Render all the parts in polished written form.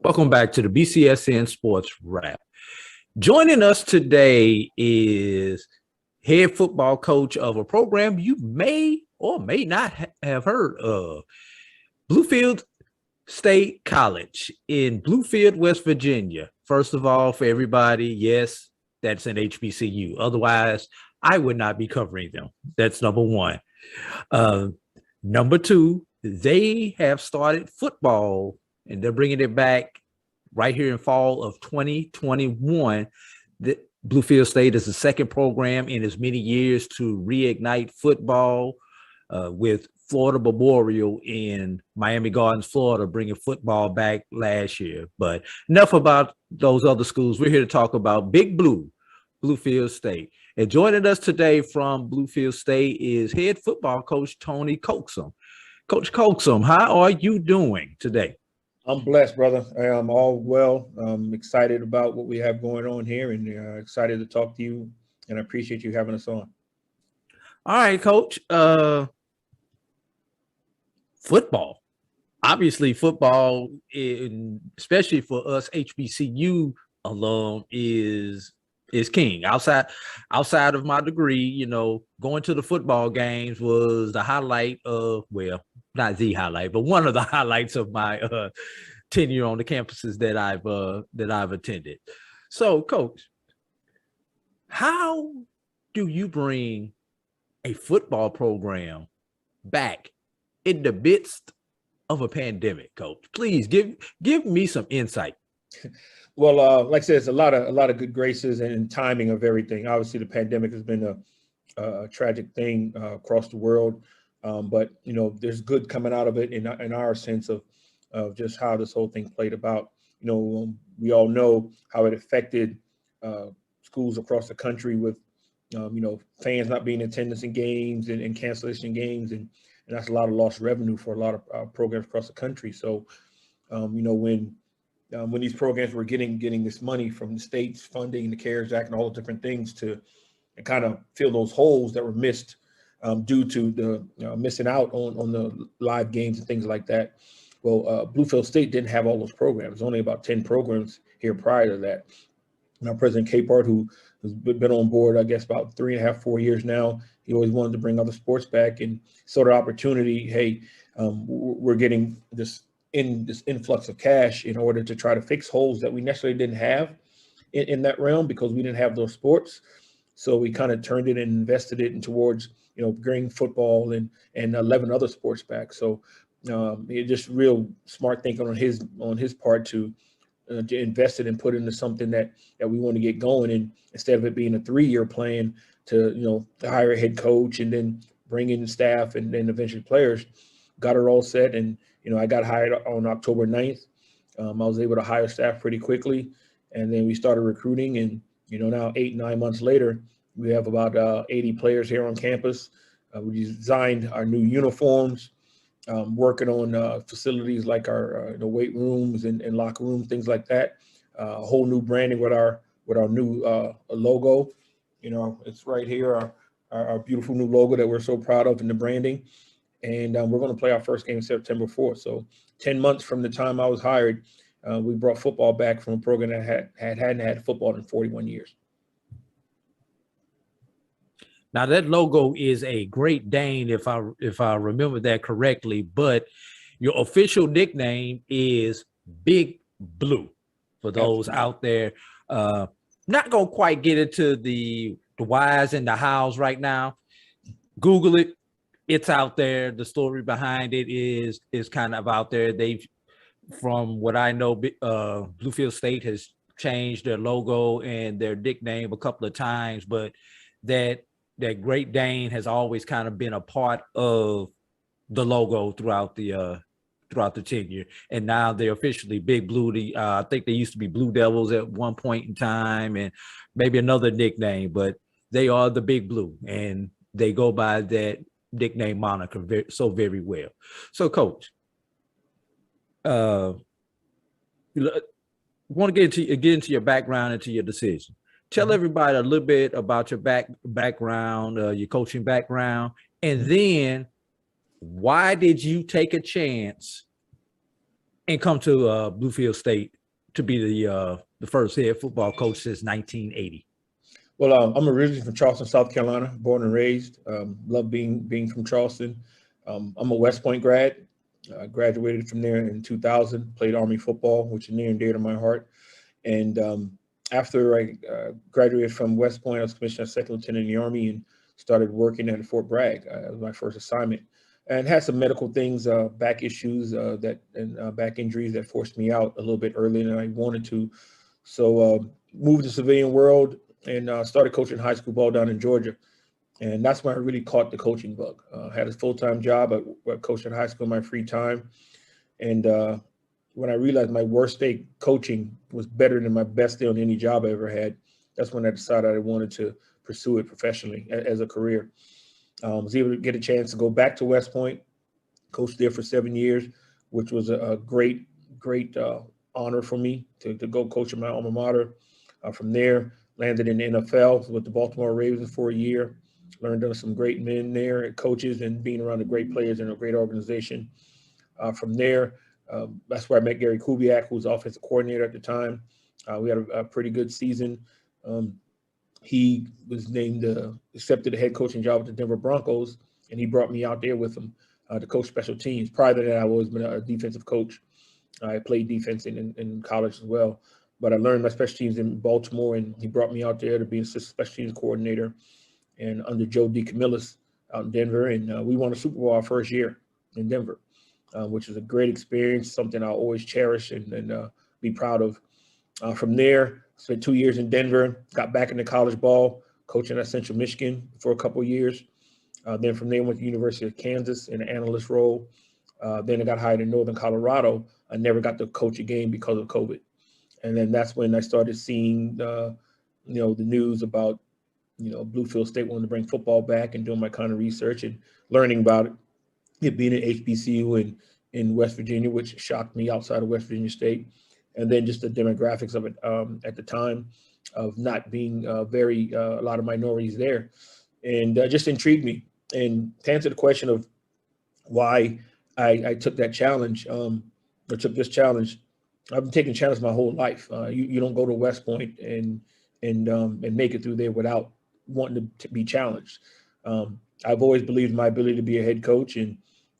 Welcome back to the BCSN SportsWrap. Joining us today is head football coach of a program you may or may not have heard of, Bluefield State College in Bluefield, West Virginia. First of all, for everybody, yes, that's an HBCU. Otherwise, I would not be covering them. That's number one. Number two, they have started football and they're bringing it back right here in fall of 2021. The Bluefield State is the second program in as many years to reignite football, with Florida Memorial in Miami Gardens, Florida, bringing football back last year. But enough about those other schools. We're here to talk about Big Blue, Bluefield State. And joining us today from Bluefield State is head football coach Tony Coaxum. Coach Coaxum, how are you doing today? I'm blessed, brother. I'm all well. I'm excited about what we have going on here and excited to talk to you. And I appreciate you having us on. All right, Coach. Football. Obviously, football, especially for us HBCU alum, is king. Outside of my degree, going to the football games was the highlight of, well, not the highlight, but one of the highlights of my tenure on the campuses that I've attended. So, Coach, how do you bring a football program back in the midst of a pandemic, Coach? Please give me some insight. Well, like I said, it's a lot of good graces and timing of everything. Obviously, the pandemic has been a tragic thing across the world. But, there's good coming out of it in our sense of just how this whole thing played about. We all know how it affected schools across the country with, fans not being in attendance in games and cancellation games. And that's a lot of lost revenue for a lot of programs across the country. So, when these programs were getting this money from the state's funding, the CARES Act, and all the different things to kind of fill those holes that were missed due to the missing out on the live games and things like that. Well, Bluefield State didn't have all those programs. Only about 10 programs here prior to that. Now, President Capehart, who has been on board, I guess, about 3.5, 4 years now, he always wanted to bring other sports back and sort of opportunity. Hey, we're getting this influx of cash in order to try to fix holes that we necessarily didn't have in that realm because we didn't have those sports. So we kind of turned it and invested it towards, bringing football and 11 other sports back. So it just real smart thinking on his part to invest it and put into something that we want to get going. And instead of it being a 3-year plan to hire a head coach and then bring in staff and then eventually players, got it all set. And I got hired on October 9th. I was able to hire staff pretty quickly, and then we started recruiting. And now 8-9 months later, we have about 80 players here on campus. We designed our new uniforms, working on facilities like our weight rooms and locker rooms, things like that. A whole new branding with our new logo. It's right here, our beautiful new logo that we're so proud of in the branding. And we're going to play our first game September 4th. So 10 months from the time I was hired, we brought football back from a program that hadn't had football in 41 years. Now that logo is a Great Dane, if I remember that correctly, but your official nickname is Big Blue. For those out there, not gonna quite get into the whys and the hows right now. Google it. It's out there. The story behind it is kind of out there. From what I know, Bluefield State has changed their logo and their nickname a couple of times, but that Great Dane has always kind of been a part of the logo throughout the tenure. And now they're officially Big Blue. I think they used to be Blue Devils at one point in time, and maybe another nickname, but they are the Big Blue, and they go by that nickname moniker very well. So, Coach, want to get into your background, into your decision. Tell everybody a little bit about your background, your coaching background, and then why did you take a chance and come to Bluefield State to be the first head football coach since 1980? Well, I'm originally from Charleston, South Carolina, born and raised. Love being from Charleston. I'm a West Point grad. Graduated from there in 2000. Played Army football, which is near and dear to my heart. And after I graduated from West Point, I was commissioned as second lieutenant in the Army and started working at Fort Bragg. It was my first assignment, and had some medical things, back issues and back injuries that forced me out a little bit earlier than I wanted to. So moved to the civilian world and started coaching high school ball down in Georgia. And that's when I really caught the coaching bug. Had a full-time job. I coached in high school in my free time. And when I realized my worst day coaching was better than my best day on any job I ever had, that's when I decided I wanted to pursue it professionally as a career. Was able to get a chance to go back to West Point, coached there for 7 years, which was a great honor for me to go coach in my alma mater. From there, landed in the NFL with the Baltimore Ravens for a year. Learned under some great men there, coaches, and being around the great players in a great organization. From there, that's where I met Gary Kubiak, who was offensive coordinator at the time. We had a pretty good season. He was accepted the head coaching job with the Denver Broncos, and he brought me out there with him to coach special teams. Prior to that, I've always been a defensive coach. I played defense in college as well. But I learned my special teams in Baltimore, and he brought me out there to be an assistant special teams coordinator and under Joe DeCamillis out in Denver. And we won a Super Bowl our first year in Denver, which was a great experience, something I'll always cherish and be proud of. From there, spent 2 years in Denver, got back into college ball, coaching at Central Michigan for a couple of years. Then from there, went to the University of Kansas in an analyst role. Then I got hired in Northern Colorado. I never got to coach a game because of COVID. And then that's when I started seeing the news about, Bluefield State wanting to bring football back, and doing my kind of research and learning about it being an HBCU in West Virginia, which shocked me outside of West Virginia State. And then just the demographics of it at the time of not being a lot of minorities there, and just intrigued me. And to answer the question of why I took that challenge, or took this challenge, I've been taking challenges my whole life. You don't go to West Point and make it through there without wanting to be challenged. I've always believed in my ability to be a head coach, and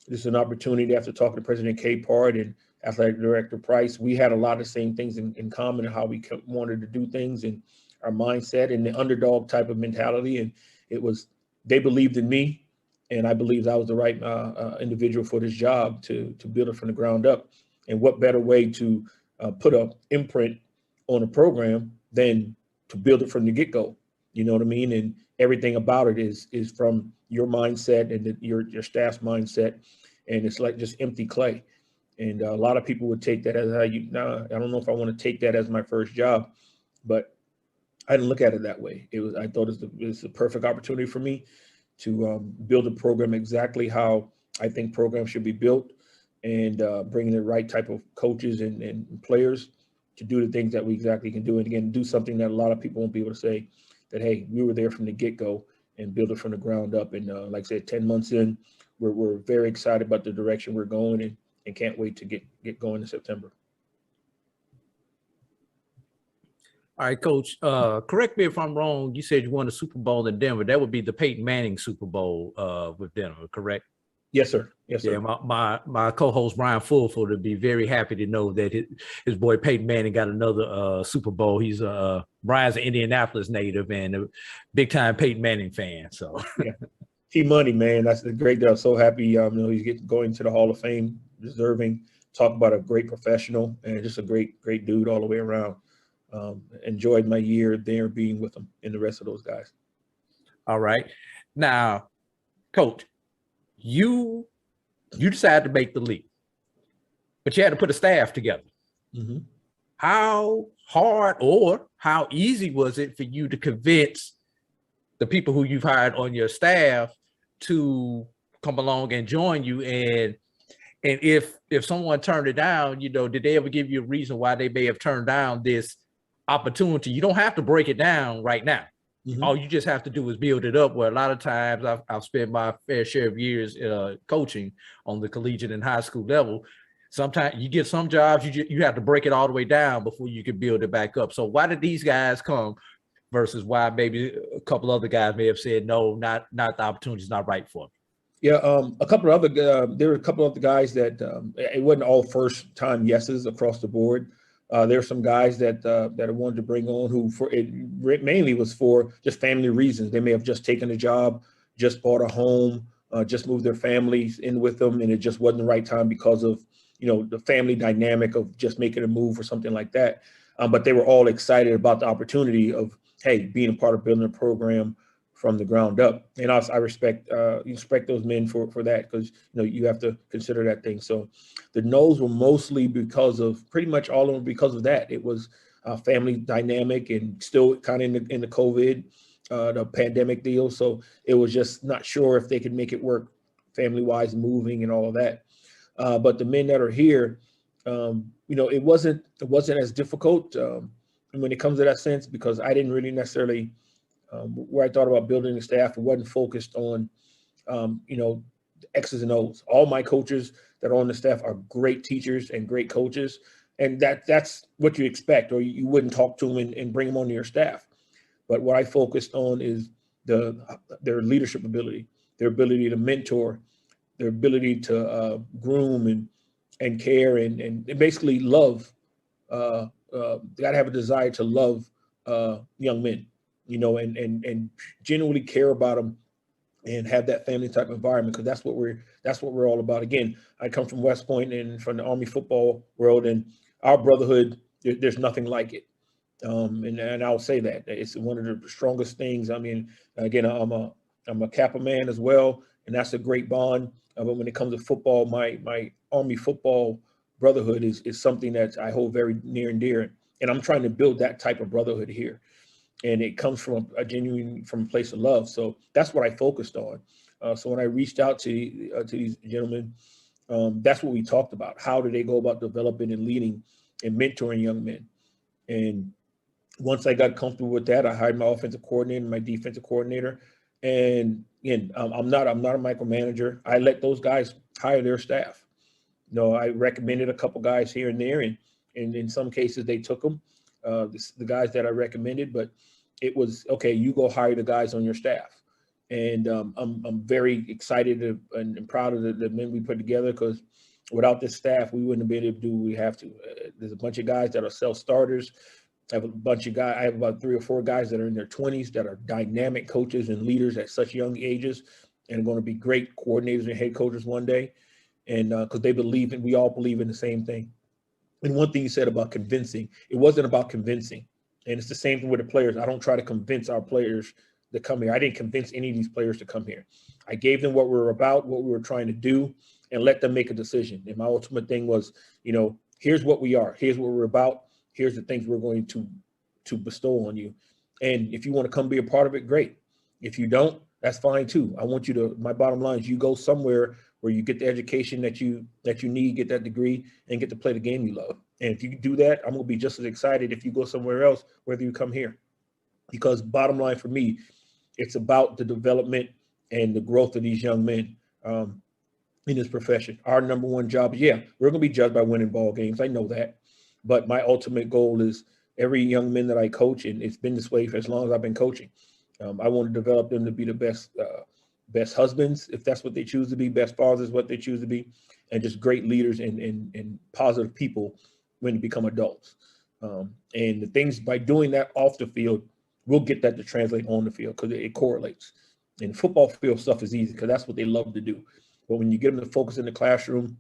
this is an opportunity after talking to President Capehart and Athletic Director Price. We had a lot of the same things in common, and how we wanted to do things, and our mindset and the underdog type of mentality. And they believed in me, and I believed I was the right individual for this job to build it from the ground up. And what better way to put an imprint on a program than to build it from the get-go? You know what I mean? And everything about it is from your mindset and your staff's mindset, and it's like just empty clay. And a lot of people would take that as I don't know if I want to take that as my first job, but I didn't look at it that way. I thought it was the perfect opportunity for me to build a program exactly how I think programs should be built, and bringing the right type of coaches and players to do the things that we exactly can do. And again, do something that a lot of people won't be able to say, that, hey, we were there from the get-go and build it from the ground up. And like I said, 10 months in, we're very excited about the direction we're going, and can't wait to get going in September. All right, Coach, correct me if I'm wrong. You said you won a Super Bowl in Denver. That would be the Peyton Manning Super Bowl with Denver, correct? Yes, sir. Yes, sir. Yeah, my co-host Brian Fulford would be very happy to know that his boy Peyton Manning got another Super Bowl. Brian's an Indianapolis native and a big-time Peyton Manning fan. So yeah, T-Money, man. That's great. That I'm so happy. He's going to the Hall of Fame, deserving. Talk about a great professional and just a great dude all the way around. Enjoyed my year there being with him and the rest of those guys. All right, now, Coach, you decided to make the leap, but you had to put a staff together. Mm-hmm. How hard or how easy was it for you to convince the people who you've hired on your staff to come along and join you? And if someone turned it down, did they ever give you a reason why they may have turned down this opportunity? You don't have to break it down right now. Mm-hmm. All you just have to do is build it up. Where a lot of times I've spent my fair share of years coaching on the collegiate and high school level. sometimes you get some jobs, you have to break it all the way down before you can build it back up. So why did these guys come versus why maybe a couple other guys may have said, no, not the opportunity is not right for me? Yeah, a couple of other there were a couple of the guys that it wasn't all first time yeses across the board. There were some guys that I wanted to bring on who for it mainly was for just family reasons. They may have just taken a job, just bought a home, just moved their families in with them, and it just wasn't the right time because of the family dynamic of just making a move or something like that. But they were all excited about the opportunity of being a part of building a program from the ground up. And I respect those men for that, because you have to consider that thing. So the no's were mostly pretty much all of them because of that. It was family dynamic and still kind of in the COVID, the pandemic deal. So it was just not sure if they could make it work family-wise, moving and all of that. But the men that are here, it wasn't as difficult when it comes to that sense, because I didn't really necessarily where I thought about building the staff, it wasn't focused on, the X's and O's. All my coaches that are on the staff are great teachers and great coaches, and that's what you expect, or you wouldn't talk to them and bring them onto your staff. But what I focused on is their leadership ability, their ability to mentor, their ability to groom and care and basically love. Got to have a desire to love young men. And genuinely care about them and have that family type environment, because that's what we're all about. Again, I come from West Point and from the Army football world, and our brotherhood, there's nothing like it. And I'll say that it's one of the strongest things. I mean, again, I'm a Kappa man as well, and that's a great bond. But when it comes to football, my Army football brotherhood is something that I hold very near and dear, and I'm trying to build that type of brotherhood here. And it comes from a genuine place of love. So that's what I focused on. So when I reached out to these gentlemen, that's what we talked about. How do they go about developing and leading and mentoring young men? And once I got comfortable with that, I hired my offensive coordinator, my defensive coordinator. And again, I'm not a micromanager. I let those guys hire their staff. I recommended a couple guys here and there, and in some cases they took them. The guys that I recommended, but it was okay. You go hire the guys on your staff, and I'm very excited and proud of the men we put together, because without this staff, we wouldn't have been able to do what we have to. There's a bunch of guys that are self-starters. I have about 3 or 4 guys that are in their 20s that are dynamic coaches and leaders at such young ages, and are going to be great coordinators and head coaches one day, and because we all believe in the same thing. And one thing you said about convincing, it wasn't about convincing. And it's the same thing with the players. I don't try to convince our players to come here. I didn't convince any of these players to come here. I gave them what we were about, what we were trying to do, and let them make a decision. And my ultimate thing was, here's what we are. Here's what we're about. Here's the things we're going to bestow on you. And if you want to come be a part of it, great. If you don't, that's fine too. I want you to, my bottom line is you go somewhere where you get the education that you need, get that degree, and get to play the game you love. And if you do that, I'm going to be just as excited if you go somewhere else, whether you come here. Because bottom line for me, it's about the development and the growth of these young men in this profession. Our number one job is, we're going to be judged by winning ball games. I know that. But my ultimate goal is every young man that I coach, and it's been this way for as long as I've been coaching, I want to develop them to be the best husbands, if that's what they choose to be, best fathers, what they choose to be, and just great leaders and positive people when they become adults. And the things, by doing that off the field, we'll get that to translate on the field, because it correlates. And football field stuff is easy because that's what they love to do. But when you get them to focus in the classroom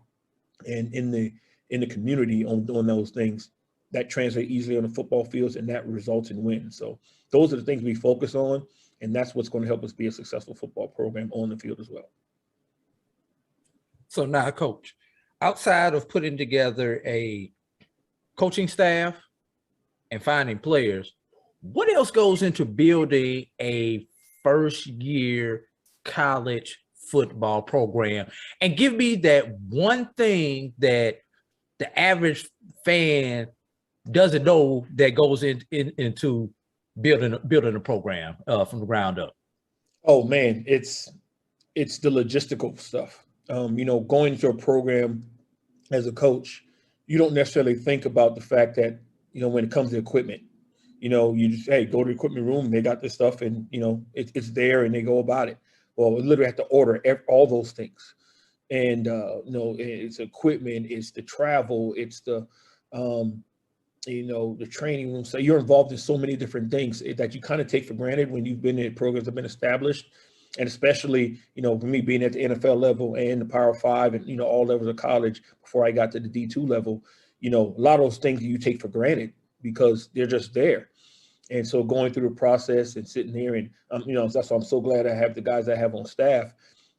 and in the community on doing those things, that translates easily on the football fields, and that results in wins. So those are the things we focus on, and that's what's going to help us be a successful football program on the field as well. So now, Coach, outside of putting together a coaching staff and finding players, what else goes into building a first-year college football program? And give me that one thing that the average fan doesn't know that goes into building a program from the ground up. Oh man, it's the logistical stuff. Going to a program as a coach, you don't necessarily think about the fact that, when it comes to equipment, you just, hey, go to the equipment room, they got this stuff, and, it's there, and they go about it. Well, we literally have to order all those things. And, it's equipment, it's the travel, it's the, the training room. So you're involved in so many different things that you kind of take for granted when you've been in programs that have been established. And especially, for me being at the NFL level and the Power 5 and, all levels of college before I got to the D2 level, a lot of those things you take for granted because they're just there. And so going through the process and sitting here and, that's why I'm so glad I have the guys I have on staff,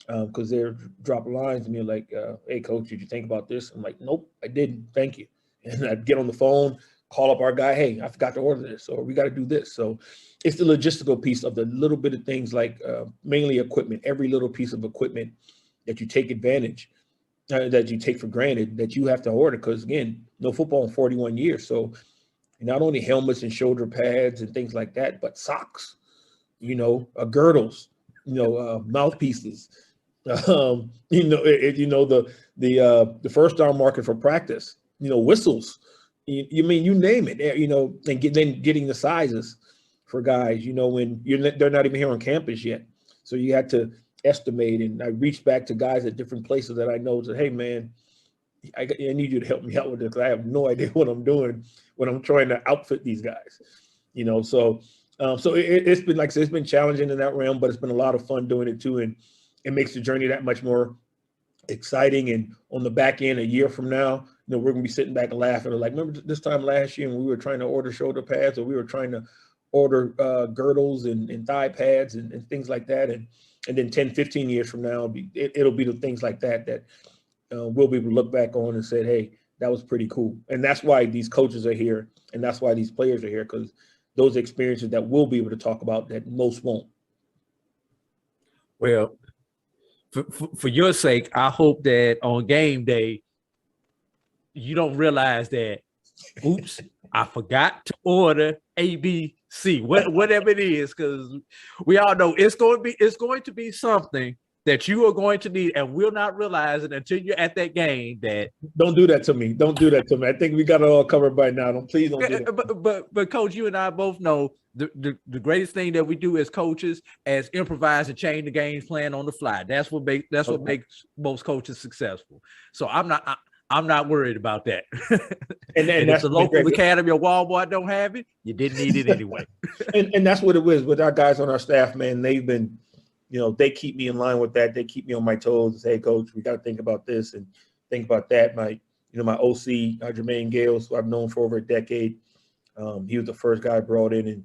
because they're dropping lines to me like, hey, coach, did you think about this? I'm like, nope, I didn't. Thank you. And I'd get on the phone, call up our guy, hey, I forgot to order this, or we got to do this. So it's the logistical piece of the little bit of things like mainly equipment, every little piece of equipment that you take advantage, that you take for granted that you have to order. Because, again, no football in 41 years. So not only helmets and shoulder pads and things like that, but socks, girdles, mouthpieces, the first down marker for practice, whistles, you name it, and then getting the sizes for guys, when they're not even here on campus yet. So you had to estimate, and I reached back to guys at different places that I know and said, hey, man, I need you to help me out with this because I have no idea what I'm doing when I'm trying to outfit these guys, So it's been, like I said, it's been challenging in that realm, but it's been a lot of fun doing it too, and it makes the journey that much more exciting. And on the back end, a year from now, we're gonna be sitting back and laughing. Like, remember this time last year when we were trying to order shoulder pads, or we were trying to order girdles and thigh pads and things like that, and then 10, 15 years from now, it'll be the things like that we'll be able to look back on and say, hey, that was pretty cool. And that's why these coaches are here, and that's why these players are here, because those experiences that we'll be able to talk about that most won't. Well, for your sake, I hope that on game day, you don't realize that, oops, I forgot to order ABC, whatever it is, because we all know it's going to be something that you are going to need, and will not realize it until you're at that game. That don't do that to me. Don't do that to me. I think we got it all covered by now. Please don't do that. But Coach, you and I both know the greatest thing that we do as coaches is improvise and change the game plan on the fly. That's what makes most coaches successful. So I'm not worried about that. And if the local academy or Walmart don't have it, you didn't need it anyway. and that's what it was with our guys on our staff, man. They've been, they keep me in line with that. They keep me on my toes and say, hey, coach, we got to think about this and think about that. My OC, Jermaine Gales, who I've known for over a decade, he was the first guy I brought in, and,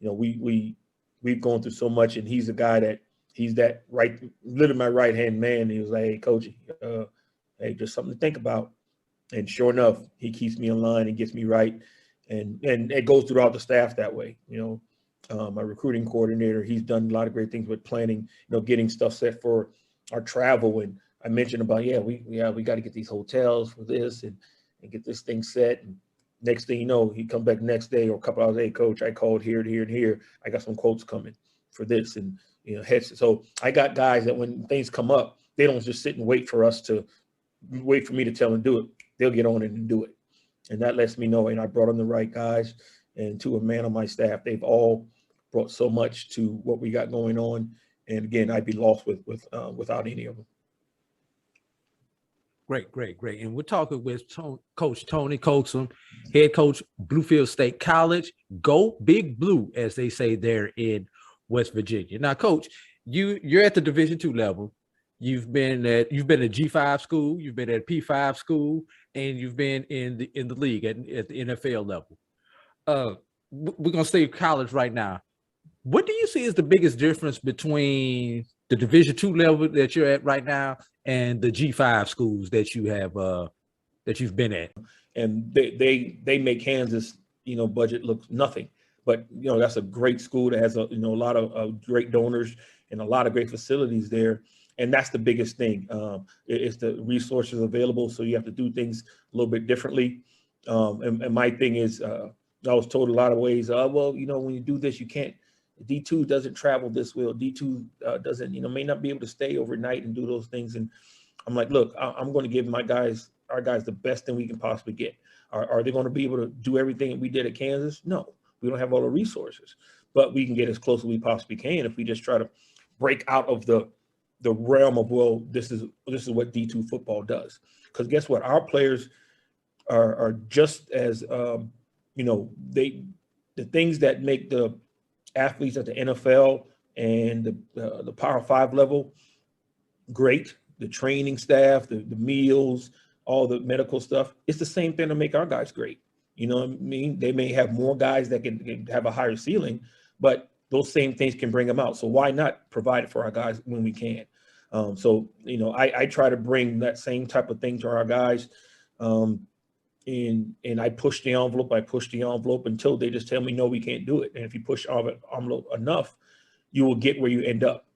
we've gone through so much, and he's a guy that he's that literally my right-hand man. He was like, hey, coach, hey, just something to think about. And sure enough, he keeps me in line and gets me right. And it goes throughout the staff that way. My recruiting coordinator, he's done a lot of great things with planning, getting stuff set for our travel. And I mentioned about, we got to get these hotels for this and get this thing set. And next thing you know, he come back next day or a couple hours, hey, coach, I called here, here, and here. I got some quotes coming for this. And, so I got guys that when things come up, they don't just sit and wait for me to tell them do it. They'll get on it and do it. And that lets me know, and I brought in the right guys, and to a man on my staff, they've all brought so much to what we got going on. And again, I'd be lost without any of them. Great. And we're talking with Coach Tony Coaxum, head coach, Bluefield State College. Go Big Blue, as they say there in West Virginia. Now, Coach, you're at the Division II level. You've been at G5 school, you've been at P5 school, and you've been in the league at the NFL level. We're gonna stay at college right now. What do you see as the biggest difference between the Division II level that you're at right now and the G5 schools that you have that you've been at? And they make Kansas, budget look nothing. But that's a great school that has a lot of great donors and a lot of great facilities there. And that's the biggest thing. It's the resources available, so you have to do things a little bit differently. And my thing is, I was told a lot of ways, when you do this, you can't. D2 doesn't travel this well. D2 doesn't, may not be able to stay overnight and do those things. And I'm like, look, I'm going to give my guys our guys the best thing we can possibly get. Are they going to be able to do everything we did at Kansas? No, we don't have all the resources, but we can get as close as we possibly can if we just try to break out of the realm of, well, this is what D2 football does. Because guess what? Our players are just as, the things that make the athletes at the NFL and the Power 5 level great, the training staff, the meals, all the medical stuff, it's the same thing to make our guys great. You know what I mean? They may have more guys that can have a higher ceiling, but those same things can bring them out. So why not provide it for our guys when we can? I try to bring that same type of thing to our guys. And I push the envelope until they just tell me, no, we can't do it. And if you push the envelope enough, you will get where you end up.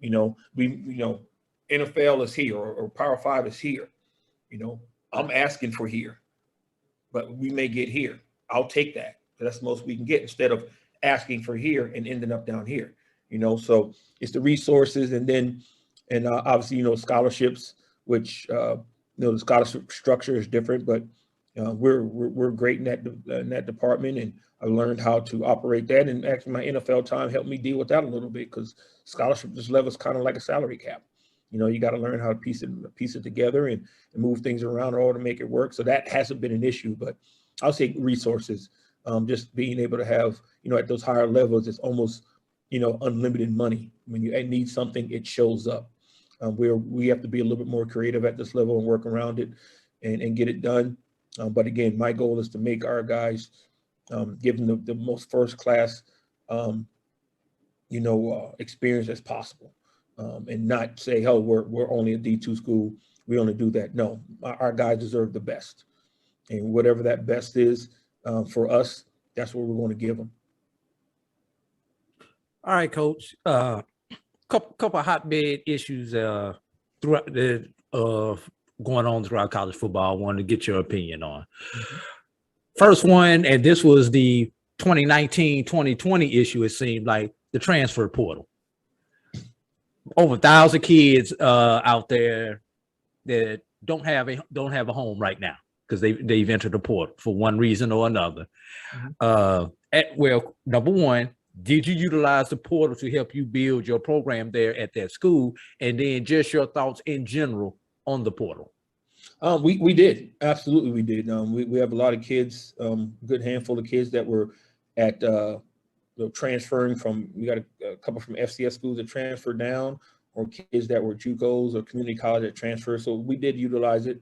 NFL is here or Power 5 is here. I'm asking for here, but we may get here. I'll take that. That's the most we can get instead of asking for here and ending up down here. So it's the resources, and obviously, scholarships, which, the scholarship structure is different, but we're great in that department, and I learned how to operate that. And actually, my NFL time helped me deal with that a little bit, because scholarship just levels kind of like a salary cap. You got to learn how to piece it together and move things around in order to make it work. So that hasn't been an issue, but I'll say resources, just being able to have, at those higher levels, it's almost, unlimited money. When you need something, it shows up. We have to be a little bit more creative at this level and work around it and get it done. But again, my goal is to make our guys, give them the most first-class, experience as possible. And not say, oh, we're only a D2 school, we only do that. No, our guys deserve the best. And whatever that best is for us, that's what we're going to give them. All right, Coach. Couple of hotbed issues throughout going on throughout college football. I wanted to get your opinion on. Mm-hmm. First one, and this was the 2019-2020 issue, it seemed like, the transfer portal. Over 1,000 kids out there that don't have a home right now because they've entered the portal for one reason or another. Mm-hmm. Number one, did you utilize the portal to help you build your program there at that school? And then just your thoughts in general on the portal. We did. Absolutely, we did. We have a lot of kids, good handful of kids that were at transferring from, we got a couple from FCS schools that transferred down, or kids that were JUCOs or community college that transferred. So we did utilize it.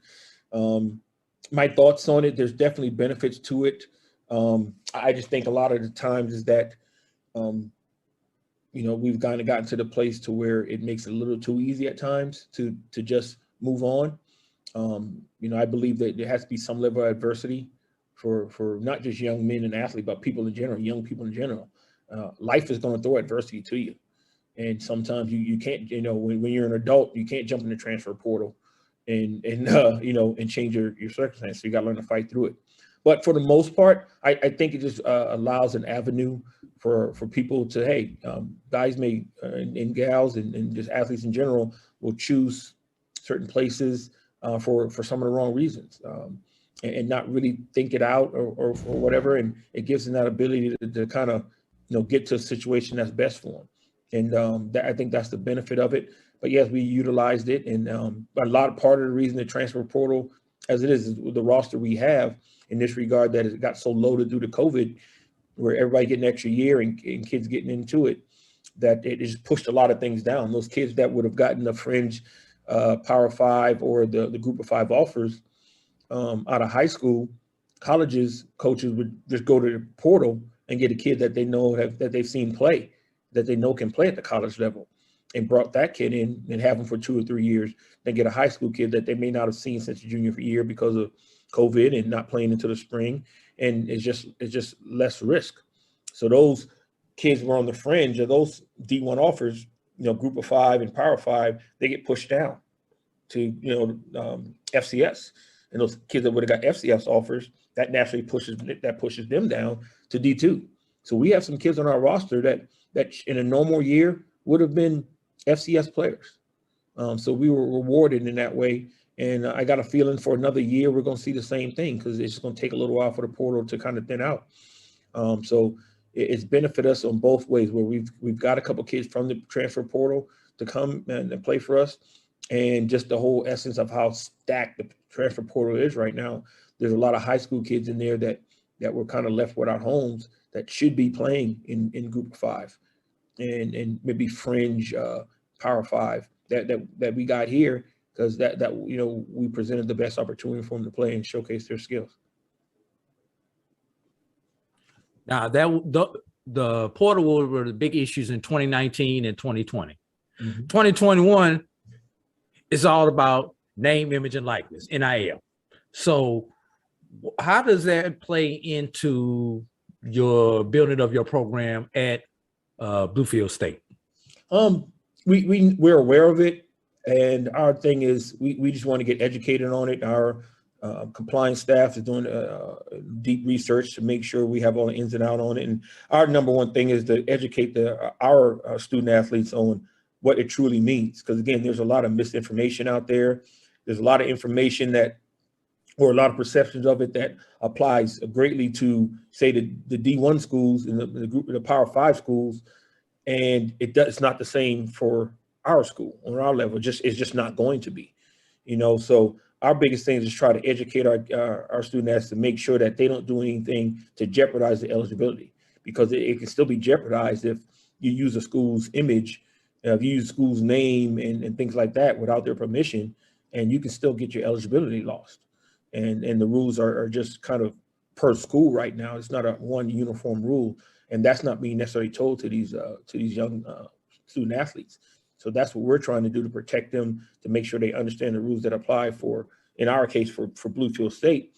My thoughts on it, there's definitely benefits to it. I just think a lot of the times is that, we've kind of gotten to the place to where it makes it a little too easy at times to just move on. I believe that there has to be some level of adversity for not just young men and athletes, but people in general, young people in general. Life is going to throw adversity to you. And sometimes you can't, when you're an adult, you can't jump in the transfer portal and change your circumstance. So you got to learn to fight through it. But for the most part, I think it just allows an avenue for people to, hey, guys may and gals and just athletes in general will choose certain places for some of the wrong reasons and not really think it out or whatever. And it gives them that ability to kind of, get to a situation that's best for them. And I think that's the benefit of it. But yes, we utilized it. And part of the reason the transfer portal, as it is the roster we have in this regard, that it got so loaded due to COVID, where everybody getting an extra year and kids getting into it, that it just pushed a lot of things down. Those kids that would have gotten the fringe Power 5 or the group of 5 offers out of high school, colleges, coaches would just go to the portal and get a kid that they know that they've seen play, that they know can play at the college level, and brought that kid in and have him for 2 or 3 years. Then get a high school kid that they may not have seen since junior year because of COVID and not playing into the spring, and it's just less risk. So those kids were on the fringe of those D1 offers, group of 5 and Power 5, they get pushed down to FCS, and those kids that would have got FCS offers, that naturally pushes them down to D2. So we have some kids on our roster that in a normal year would have been FCS players. So we were rewarded in that way, And I got a feeling for another year, we're going to see the same thing because it's going to take a little while for the portal to kind of thin out. So it's benefit us on both ways, where we've got a couple kids from the transfer portal to come and play for us. And just the whole essence of how stacked the transfer portal is right now. There's a lot of high school kids in there that were kind of left without homes that should be playing in Group 5 and maybe fringe Power 5 that we got here because that we presented the best opportunity for them to play and showcase their skills. Now the portal were the big issues in 2019 and 2020. 2021 is all about name, image, and likeness, NIL. So how does that play into your building of your program at Bluefield State? We're aware of it, and our thing is we just want to get educated on it. Our compliance staff is doing deep research to make sure we have all the ins and outs on it. And our number one thing is to educate our student athletes on what it truly means. Because again, there's a lot of misinformation out there. There's a lot of information or a lot of perceptions of it that applies greatly to, say, the D1 schools and the group of the Power 5 schools, and it's not the same for our school on our level. It's just not going to be, So our biggest thing is just try to educate our student athletes to make sure that they don't do anything to jeopardize the eligibility, because it can still be jeopardized if you use a school's image, if you use the school's name and things like that without their permission, and you can still get your eligibility lost. And the rules are just kind of per school right now. It's not a one uniform rule, and that's not being necessarily told to these young student athletes. So that's what we're trying to do to protect them, to make sure they understand the rules that apply for, in our case, for Bluefield State.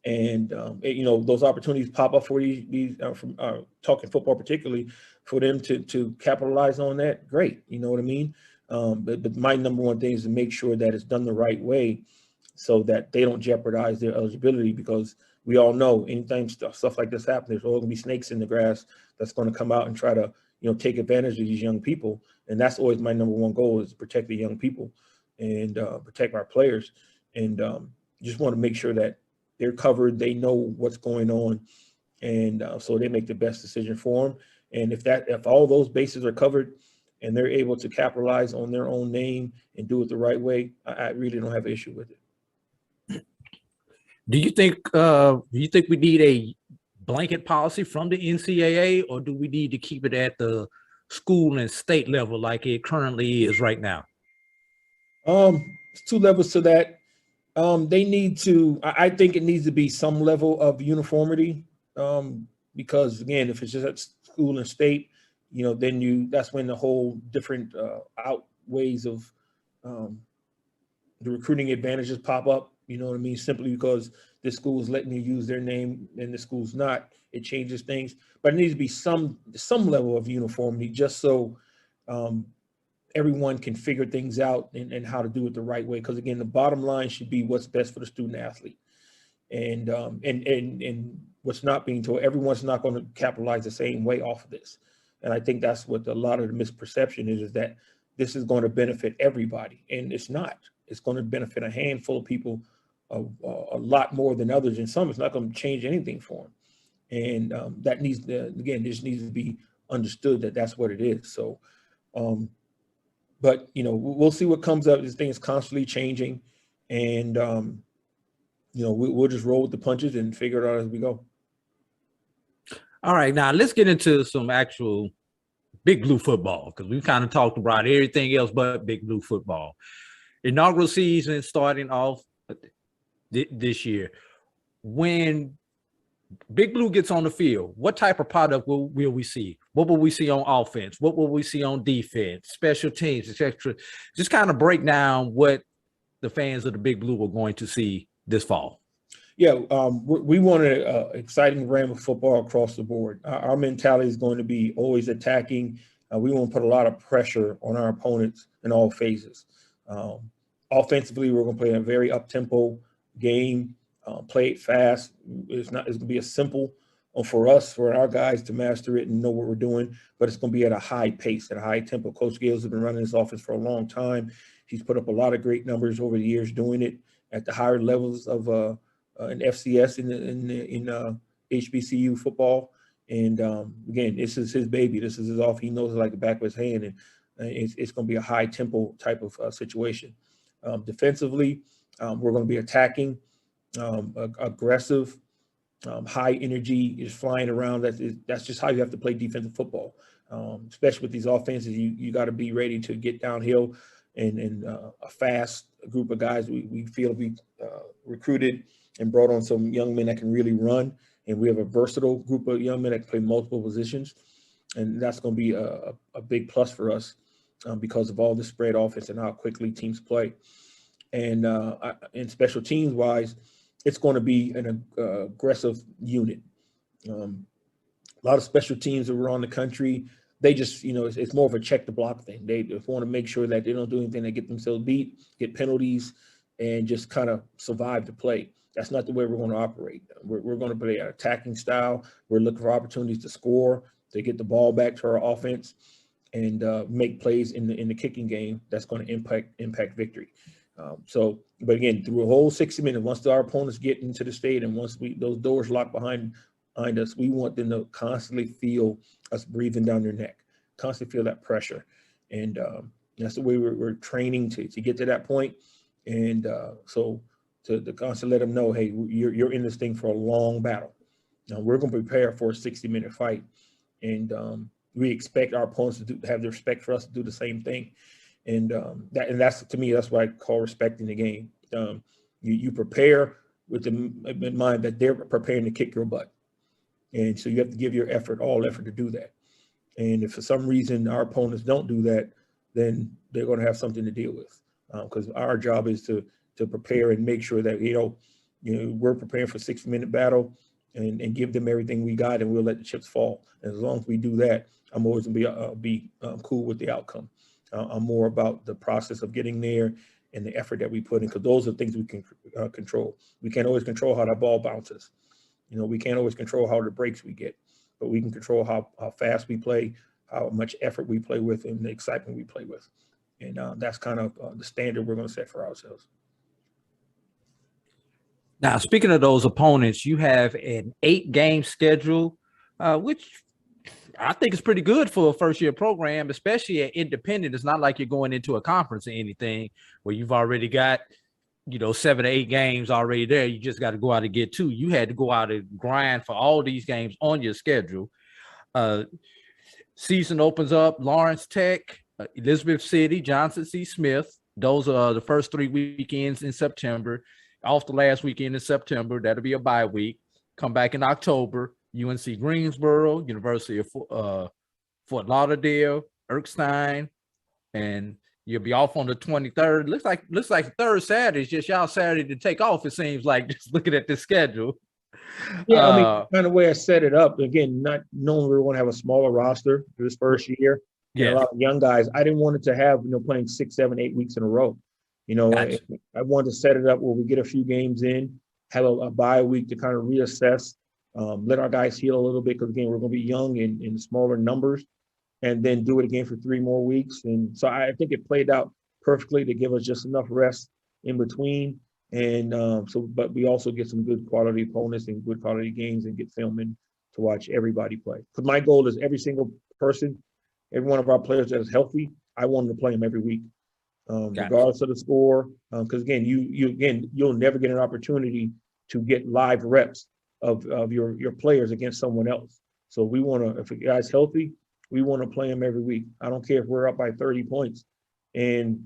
And those opportunities pop up for these from talking football, particularly for them to capitalize on that. Great, you know what I mean. But my number one thing is to make sure that it's done the right way, so that they don't jeopardize their eligibility, because we all know anytime stuff like this happens, there's always going to be snakes in the grass that's going to come out and try to, take advantage of these young people. And that's always my number one goal, is to protect the young people and protect our players. And just want to make sure that they're covered, they know what's going on, and so they make the best decision for them. And if all those bases are covered and they're able to capitalize on their own name and do it the right way, I really don't have an issue with it. Do you think we need a blanket policy from the NCAA, or do we need to keep it at the school and state level like it currently is right now? It's two levels to that. They need to. I think it needs to be some level of uniformity, because again, if it's just at school and state, then that's when the whole different outways of the recruiting advantages pop up. You know what I mean? Simply because this school is letting you use their name and the school's not, it changes things. But it needs to be some level of uniformity, just so everyone can figure things out and how to do it the right way. Because again, the bottom line should be what's best for the student athlete. And what's not being told, everyone's not going to capitalize the same way off of this. And I think that's what a lot of the misperception is that this is going to benefit everybody, and it's not. It's going to benefit a handful of people a lot more than others, and some it's not going to change anything for them. And that needs to, again, this needs to be understood that that's what it is. So, but we'll see what comes up. This thing is constantly changing, and we'll just roll with the punches and figure it out as we go. All right, now let's get into some actual Big Blue football, because we've kind of talked about everything else but Big Blue football. Inaugural season starting off this year. When Big Blue gets on the field, what type of product will we see? What will we see on offense? What will we see on defense, special teams, etc.? Just kind of break down what the fans of the Big Blue are going to see this fall. Yeah, we want an exciting brand of football across the board. Our mentality is going to be always attacking. We want to put a lot of pressure on our opponents in all phases. Offensively, we're going to play a very up-tempo game, play it fast. It's going to be a simple for us, for our guys to master it and know what we're doing, but it's going to be at a high pace, at a high tempo. Coach Gales has been running this offense for a long time. He's put up a lot of great numbers over the years doing it at the higher levels of an FCS in HBCU football. And again, this is his baby. This is his off. He knows it like the back of his hand, and it's going to be a high tempo type of situation. Defensively, we're going to be attacking, aggressive, high energy, is flying around. That's just how you have to play defensive football, especially with these offenses. You got to be ready to get downhill, and a fast group of guys. We feel we recruited and brought on some young men that can really run, and we have a versatile group of young men that can play multiple positions, and that's going to be a big plus for us because of all the spread offense and how quickly teams play. And in special teams wise, it's going to be an aggressive unit. A lot of special teams around the country, they just, it's more of a check the block thing. They just want to make sure that they don't do anything that get themselves beat, get penalties, and just kind of survive the play. That's not the way we're going to operate. We're going to play an attacking style. We're looking for opportunities to score, to get the ball back to our offense, and make plays in the kicking game that's going to impact victory. But again, through a whole 60 minutes, once our opponents get into the stadium, once those doors lock behind us, we want them to constantly feel us breathing down their neck, constantly feel that pressure. And that's the way we're training to get to that point. And so to constantly let them know, hey, you're in this thing for a long battle. Now we're going to prepare for a 60-minute fight. And we expect our opponents to have the respect for us to do the same thing. And that's, to me, that's what I call respecting the game. You prepare with in mind that they're preparing to kick your butt. And so you have to give your all effort to do that. And if for some reason our opponents don't do that, then they're going to have something to deal with. Because our job is to prepare and make sure that, we're preparing for a 60-minute battle and give them everything we got, and we'll let the chips fall. And as long as we do that, I'm always going to be cool with the outcome. I'm more about the process of getting there and the effort that we put in, because those are things we can control. We can't always control how that ball bounces. We can't always control how the breaks we get, but we can control how fast we play, how much effort we play with, and the excitement we play with. And that's kind of the standard we're going to set for ourselves. Now, speaking of those opponents, you have an 8-game schedule, which I think is pretty good for a first-year program, especially at independent. It's not like you're going into a conference or anything where you've already got, 7 to 8 games already there. You just got to go out and get 2. You had to go out and grind for all these games on your schedule. Season opens up Lawrence Tech, Elizabeth City, Johnson C. Smith. Those are the first 3 weekends in September. Off the last weekend in September, that'll be a bye week. Come back in October. UNC Greensboro, University of Fort Lauderdale, Erskine, and you'll be off on the 23rd. Looks like third Saturday is just y'all Saturday to take off. It seems like, just looking at this schedule. Yeah, kind of way I set it up. Again, not knowing we were going to have a smaller roster for this first year. Yeah, a lot of young guys. I didn't want it to have playing 6, 7, 8 weeks in a row. Gotcha. I wanted to set it up where we get a few games in, have a bye week to kind of reassess. Let our guys heal a little bit, because, again, we're going to be young in smaller numbers, and then do it again for 3 more weeks. And so I think it played out perfectly to give us just enough rest in between. And but we also get some good quality opponents and good quality games, and get filming to watch everybody play. Because my goal is every single person, every one of our players that is healthy, I want them to play them every week, regardless of the score. Because, again, you'll never get an opportunity to get live reps of your players against someone else. So we want to, if a guy's healthy, we want to play him every week. I don't care if we're up by 30 points. And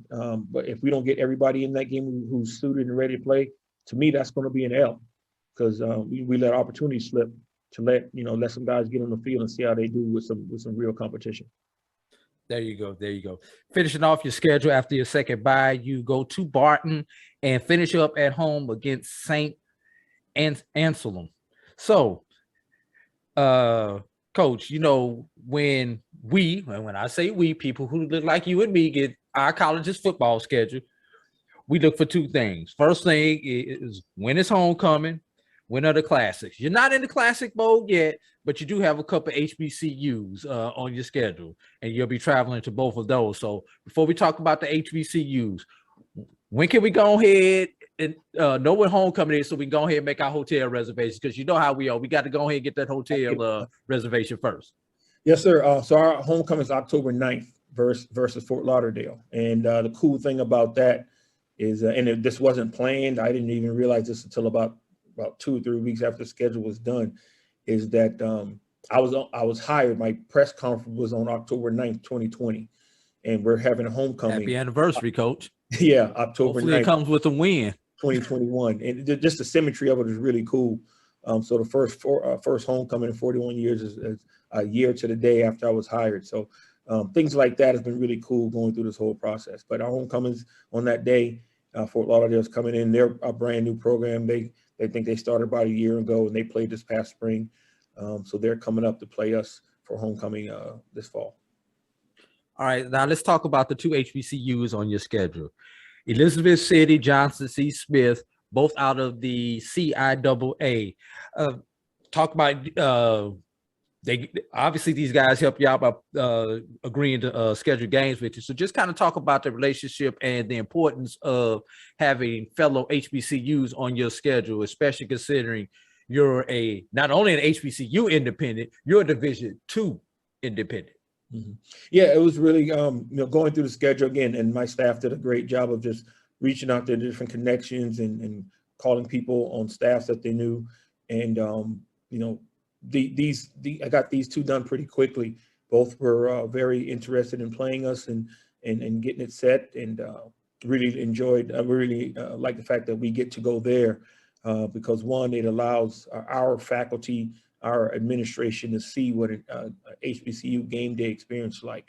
but if we don't get everybody in that game who's suited and ready to play, to me, that's going to be an L, because we let opportunities slip to let some guys get on the field and see how they do with some real competition. There you go. Finishing off your schedule after your second bye, you go to Barton and finish up at home against St. Anselm. So, Coach, when I say we, people who look like you and me get our college's football schedule, we look for 2 things. First thing is, when is homecoming? Winner of the Classics. You're not in the Classic mode yet, but you do have a couple of HBCUs on your schedule, and you'll be traveling to both of those. So before we talk about the HBCUs, when can we go ahead and know what homecoming is so we can go ahead and make our hotel reservations? Because you know how we are. We got to go ahead and get that hotel reservation first. Yes, sir. So our homecoming is October 9th versus Fort Lauderdale. And the cool thing about that is, and this wasn't planned, I didn't even realize this until about 2 or 3 weeks after the schedule was done, is that I was hired. My press conference was on October 9th, 2020. And we're having a homecoming. Happy anniversary, Coach. Yeah, October Hopefully 9th. It comes with a win. 2021. And just the symmetry of it is really cool. So the first homecoming in 41 years is a year to the day after I was hired. So things like that has been really cool going through this whole process. But our homecomings on that day, Fort Lauderdale is coming in. They're a brand new program. They think they started about a year ago, and they played this past spring. So they're coming up to play us for homecoming this fall. All right, now let's talk about the two HBCUs on your schedule. Elizabeth City, Johnson C. Smith, both out of the CIAA. Talk about they obviously these guys help you out by agreeing to schedule games with you. So just kind of talk about the relationship and the importance of having fellow HBCUs on your schedule, especially considering you're not only an HBCU independent, you're a Division II independent. Mm-hmm. Yeah, it was really going through the schedule again, and my staff did a great job of just reaching out to different connections and calling people on staffs that they knew, and I got these two done pretty quickly. Both were very interested in playing us and getting it set, and really enjoyed. I really like the fact that we get to go there because one, it allows our faculty, our administration to see what an HBCU game day experience like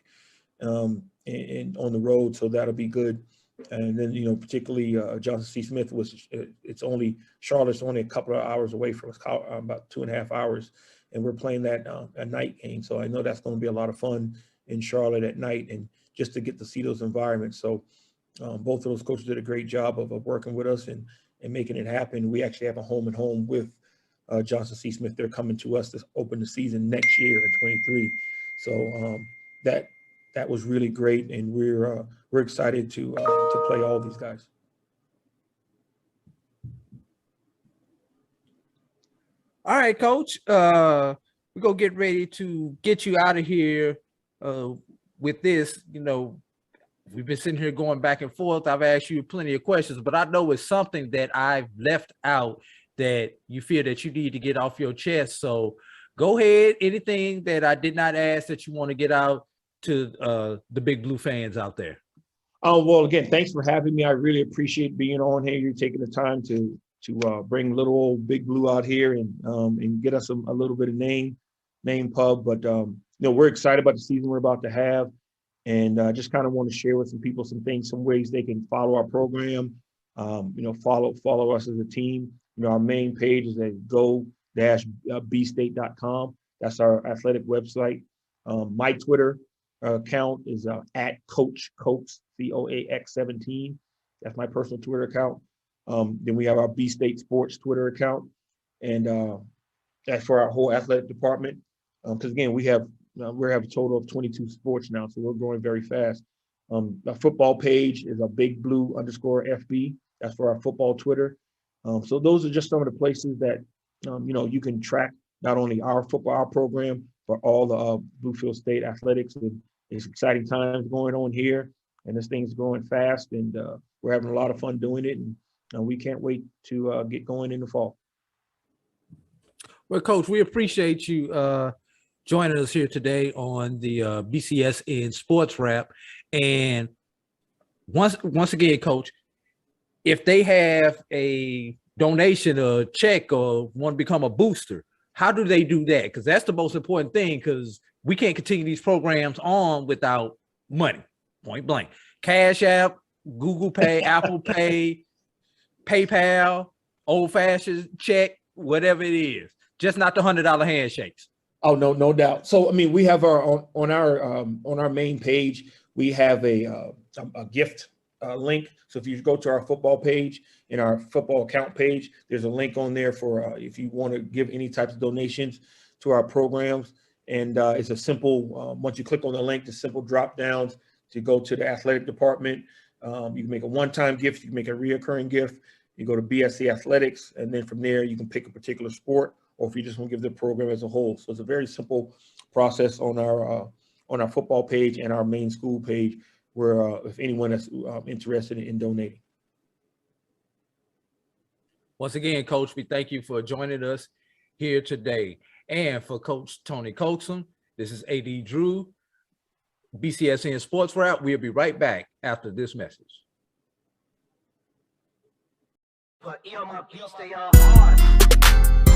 and on the road. So that'll be good. And then, particularly Johnson C. Smith, Charlotte's only a couple of hours away from us, about 2.5 hours. And we're playing that a night game. So I know that's going to be a lot of fun in Charlotte at night, and just to get to see those environments. So both of those coaches did a great job of working with us and making it happen. We actually have a home and home with Johnson C. Smith. They're coming to us to open the season next year in 23. So that was really great, and we're excited to play all these guys. All right, Coach. We're gonna get ready to get you out of here with this. We've been sitting here going back and forth. I've asked you plenty of questions, but I know it's something that I've left out that you feel that you need to get off your chest. So go ahead. Anything that I did not ask that you want to get out to the Big Blue fans out there? Well, again, thanks for having me. I really appreciate being on here. You're taking the time to bring little old Big Blue out here and get us a little bit of name pub. But we're excited about the season we're about to have, and just kind of want to share with some people some ways they can follow our program. Follow us as a team. Our main page is at go-bstate.com. That's our athletic website. My Twitter account is at Coach Coax, COAX17. That's my personal Twitter account. Then we have our B State Sports Twitter account, and that's for our whole athletic department. Because again, we have a total of 22 sports now, so we're growing very fast. Our football page is a Big Blue _FB. That's for our football Twitter. So those are just some of the places that you can track not only our football program, but all the Bluefield State athletics. And it's exciting times going on here, and this thing's growing fast, and we're having a lot of fun doing it, and we can't wait to get going in the fall. Well, Coach, we appreciate you joining us here today on the BCSN SportsWrap. And once again, Coach, if they have a donation, a check, or want to become a booster, how do they do that? Because that's the most important thing, because we can't continue these programs on without money, point blank. Cash App, Google Pay, Apple Pay, PayPal, old-fashioned check, whatever it is. Just not the $100 handshakes. Oh, no doubt. So, I mean, we have on our main page, we have a gift link. So if you go to our football page, in our football account page, there's a link on there for if you want to give any types of donations to our programs. And it's a simple, once you click on the link, the simple drop downs to go to the athletic department. You can make a one-time gift, you can make a reoccurring gift. You go to BSC Athletics, and then from there you can pick a particular sport, or if you just want to give the program as a whole. So it's a very simple process on our football page and our main school page, where if anyone is interested in donating. Once again, Coach, we thank you for joining us here today. And for Coach Tony Coaxum, this is AD Drew, BCSN SportsWrap. We'll be right back after this message. But my beats, they are hard.